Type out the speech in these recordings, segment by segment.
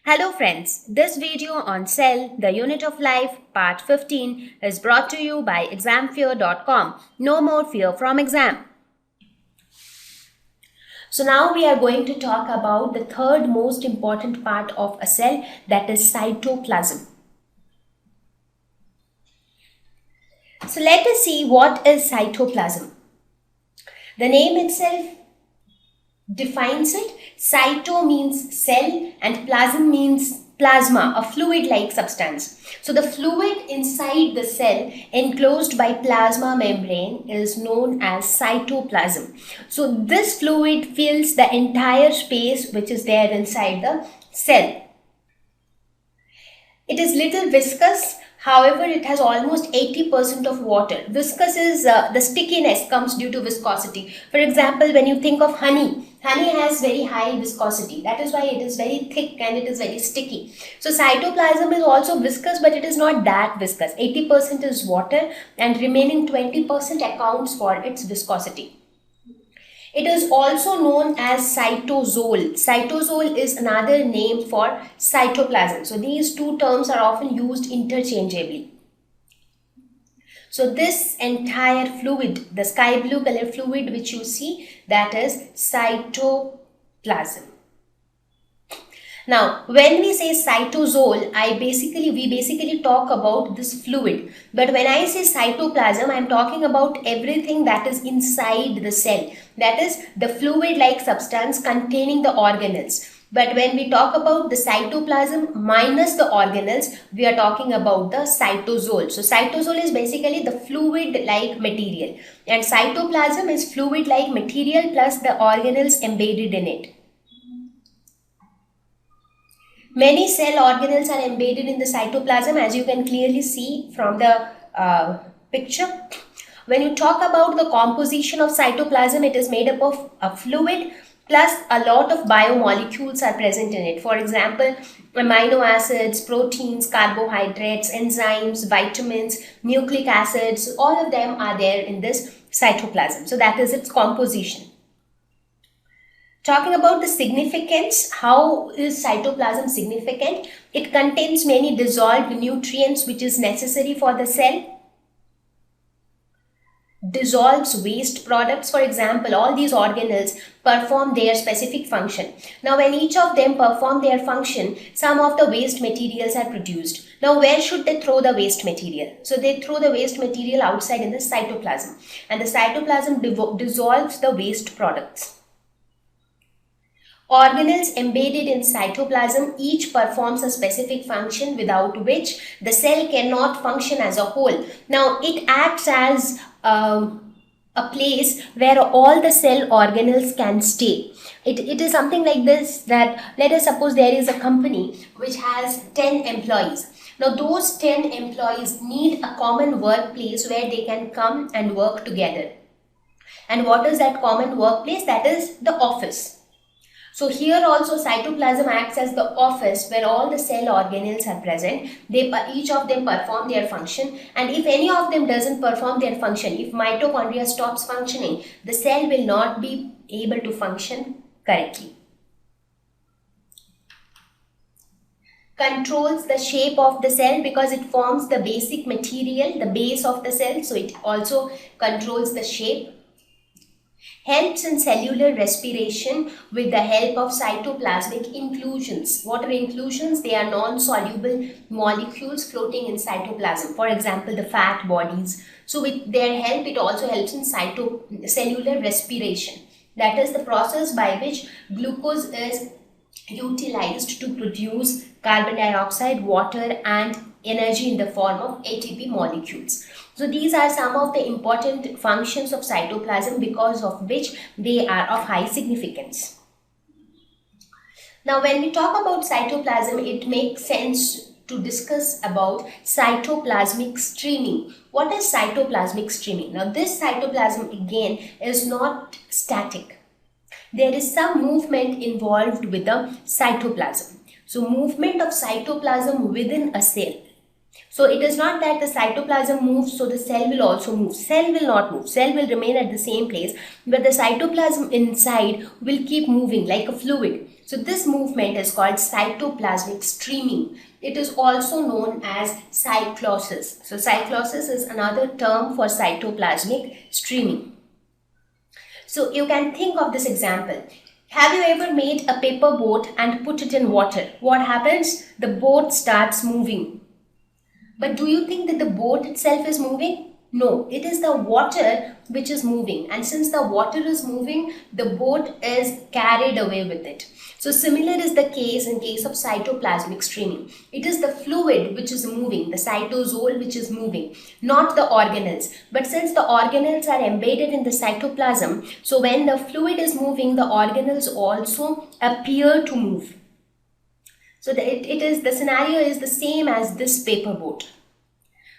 Hello friends, this video on Cell, the Unit of Life, part 15 is brought to you by examfear.com. No more fear from exam. So now we are going to talk about the third most important part of a cell, that is cytoplasm. So let us see what is cytoplasm. The name itself defines it. Cyto means cell and plasm means plasma, a fluid-like substance. So the fluid inside the cell enclosed by plasma membrane is known as cytoplasm. So this fluid fills the entire space which is there inside the cell. It is little viscous. However, it has almost 80% of water. Viscous is the stickiness comes due to viscosity. For example, when you think of honey, honey has very high viscosity. That is why it is very thick and it is very sticky. So cytoplasm is also viscous, but it is not that viscous. 80% is water and remaining 20% accounts for its viscosity. It is also known as cytosol. Cytosol is another name for cytoplasm. So these two terms are often used interchangeably. So this entire fluid, the sky blue color fluid which you see, that is cytoplasm. Now, when we say cytosol, we basically talk about this fluid. But when I say cytoplasm, I am talking about everything that is inside the cell. That is the fluid-like substance containing the organelles. But when we talk about the cytoplasm minus the organelles, we are talking about the cytosol. So cytosol is basically the fluid-like material. And cytoplasm is fluid-like material plus the organelles embedded in it. Many cell organelles are embedded in the cytoplasm, as you can clearly see from the picture. When you talk about the composition of cytoplasm, it is made up of a fluid plus a lot of biomolecules are present in it. For example, amino acids, proteins, carbohydrates, enzymes, vitamins, nucleic acids, all of them are there in this cytoplasm. So that is its composition. Talking about the significance, how is cytoplasm significant? It contains many dissolved nutrients which is necessary for the cell. Dissolves waste products. For example, all these organelles perform their specific function. Now, when each of them perform their function, some of the waste materials are produced. Now, where should they throw the waste material? So, they throw the waste material outside in the cytoplasm. And the cytoplasm dissolves the waste products. Organelles embedded in cytoplasm each performs a specific function without which the cell cannot function as a whole. Now, it acts as a place where all the cell organelles can stay. It is something like this, that let us suppose there is a company which has 10 employees. Now, those 10 employees need a common workplace where they can come and work together. And what is that common workplace? That is the office. So here also cytoplasm acts as the office where all the cell organelles are present. Each of them perform their function, and if any of them doesn't perform their function, if mitochondria stops functioning, the cell will not be able to function correctly. Controls the shape of the cell because it forms the basic material, the base of the cell, so it also controls the shape. Helps in cellular respiration with the help of cytoplasmic inclusions. What are inclusions? They are non-soluble molecules floating in cytoplasm. For example, the fat bodies. So with their help, it also helps in cellular respiration. That is the process by which glucose is utilized to produce carbon dioxide, water, and energy in the form of ATP molecules. So these are some of the important functions of cytoplasm because of which they are of high significance. Now, when we talk about cytoplasm, it makes sense to discuss about cytoplasmic streaming. What is cytoplasmic streaming? Now, this cytoplasm again is not static. There is some movement involved with the cytoplasm. So, movement of cytoplasm within a cell. So it is not that the cytoplasm moves, so the cell will also move. Cell will not move. Cell will remain at the same place, but the cytoplasm inside will keep moving like a fluid. So this movement is called cytoplasmic streaming. It is also known as cyclosis. So cyclosis is another term for cytoplasmic streaming. So you can think of this example. Have you ever made a paper boat and put it in water? What happens? The boat starts moving. But do you think that the boat itself is moving? No, it is the water which is moving, and since the water is moving, the boat is carried away with it. So similar is the case in case of cytoplasmic streaming. It is the fluid which is moving, the cytosol which is moving, not the organelles. But since the organelles are embedded in the cytoplasm, so when the fluid is moving, the organelles also appear to move. So the scenario is the same as this paper boat.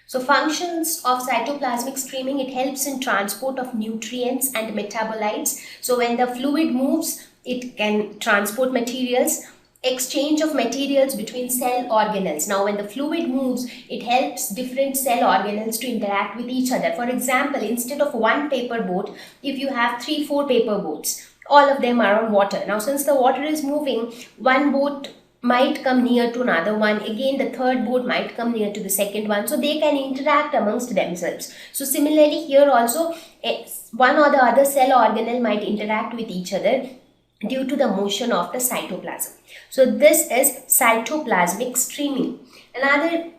So functions of cytoplasmic streaming, it helps in transport of nutrients and metabolites. So when the fluid moves, it can transport materials, exchange of materials between cell organelles. Now when the fluid moves, it helps different cell organelles to interact with each other. For example, instead of one paper boat, if you have 3-4 paper boats, all of them are on water. Now since the water is moving, one boat might come near to another one, again the third boat might come near to the second one, so they can interact amongst themselves. So similarly here also, one or the other cell organelle might interact with each other due to the motion of the cytoplasm. So this is cytoplasmic streaming. Another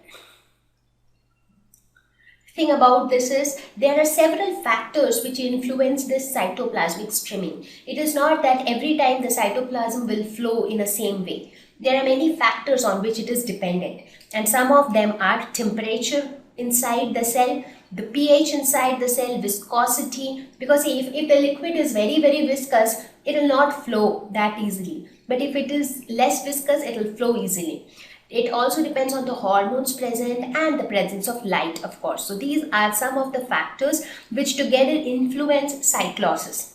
thing about this is there are several factors which influence this cytoplasmic streaming. It is not that every time the cytoplasm will flow in the same way. There are many factors on which it is dependent, and some of them are temperature inside the cell, the pH inside the cell, viscosity, because if the liquid is very viscous, it will not flow that easily, but if it is less viscous, it will flow easily. It also depends on the hormones present and the presence of light, of course. So these are some of the factors which together influence cyclosis.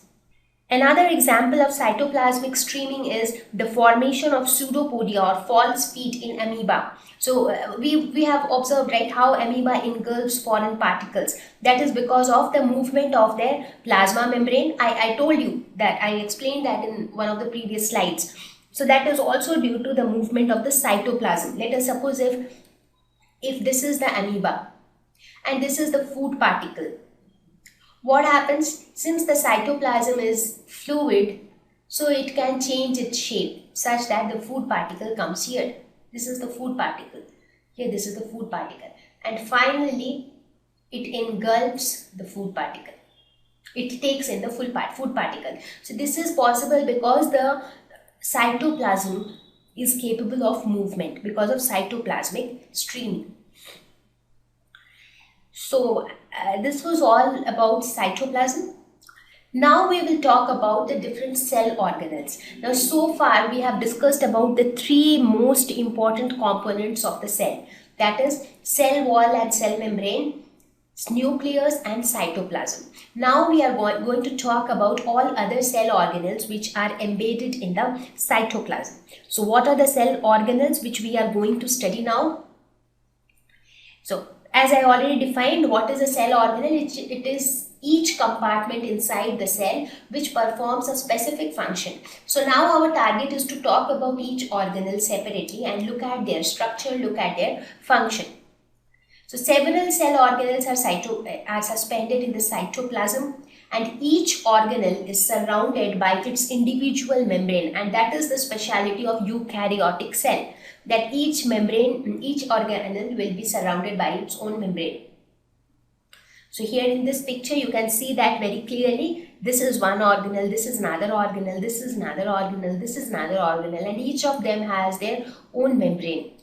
Another example of cytoplasmic streaming is the formation of pseudopodia or false feet in amoeba. So we have observed, right, how amoeba engulfs foreign particles. That is because of the movement of their plasma membrane. I told you that, I explained that in one of the previous slides. So that is also due to the movement of the cytoplasm. Let us suppose if this is the amoeba and this is the food particle. What happens? Since the cytoplasm is fluid, so it can change its shape such that the food particle comes here. This is the food particle. Here this is the food particle. And finally, it engulfs the food particle. It takes in the food particle. So this is possible because the cytoplasm is capable of movement because of cytoplasmic streaming. So this was all about cytoplasm. Now we will talk about the different cell organelles. Now so far we have discussed about the three most important components of the cell. That is cell wall and cell membrane, nucleus and cytoplasm. Now we are going to talk about all other cell organelles which are embedded in the cytoplasm. So what are the cell organelles which we are going to study now? So as I already defined, what is a cell organelle? It is each compartment inside the cell which performs a specific function. So now our target is to talk about each organelle separately and look at their structure, look at their function. So several cell organelles are suspended in the cytoplasm, and each organelle is surrounded by its individual membrane, and that is the speciality of eukaryotic cell, that each organelle will be surrounded by its own membrane. So here in this picture you can see that very clearly. This is one organelle, this is another organelle, this is another organelle, this is another organelle, and each of them has their own membrane.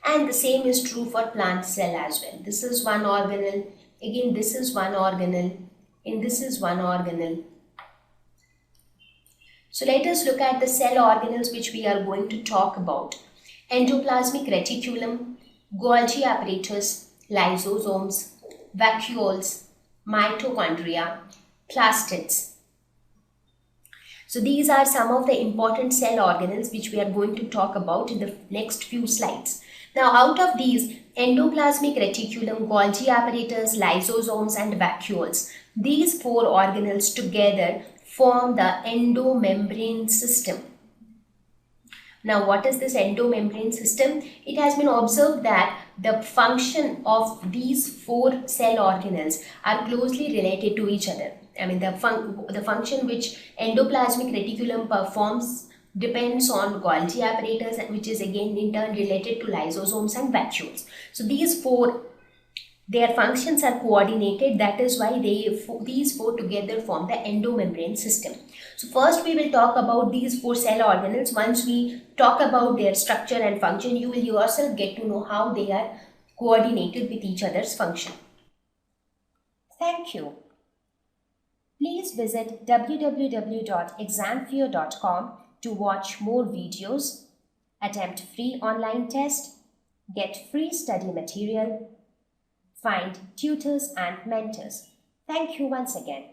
And the same is true for plant cell as well. This is one organelle, again this is one organelle, and this is one organelle. So let us look at the cell organelles which we are going to talk about. Endoplasmic reticulum, Golgi apparatus, lysosomes, vacuoles, mitochondria, plastids. So these are some of the important cell organelles which we are going to talk about in the next few slides. Now out of these, endoplasmic reticulum, Golgi apparatus, lysosomes and vacuoles, these four organelles together form the endomembrane system. Now, what is this endomembrane system? It has been observed that the function of these four cell organelles are closely related to each other. I mean, the function which endoplasmic reticulum performs depends on Golgi apparatus, which is again in turn related to lysosomes and vacuoles. So these four, their functions are coordinated. That is why these four together form the endomembrane system. So first we will talk about these four cell organelles. Once we talk about their structure and function, you will yourself get to know how they are coordinated with each other's function. Thank you. Please visit www.examfear.com to watch more videos, attempt free online test, get free study material, find tutors and mentors. Thank you once again.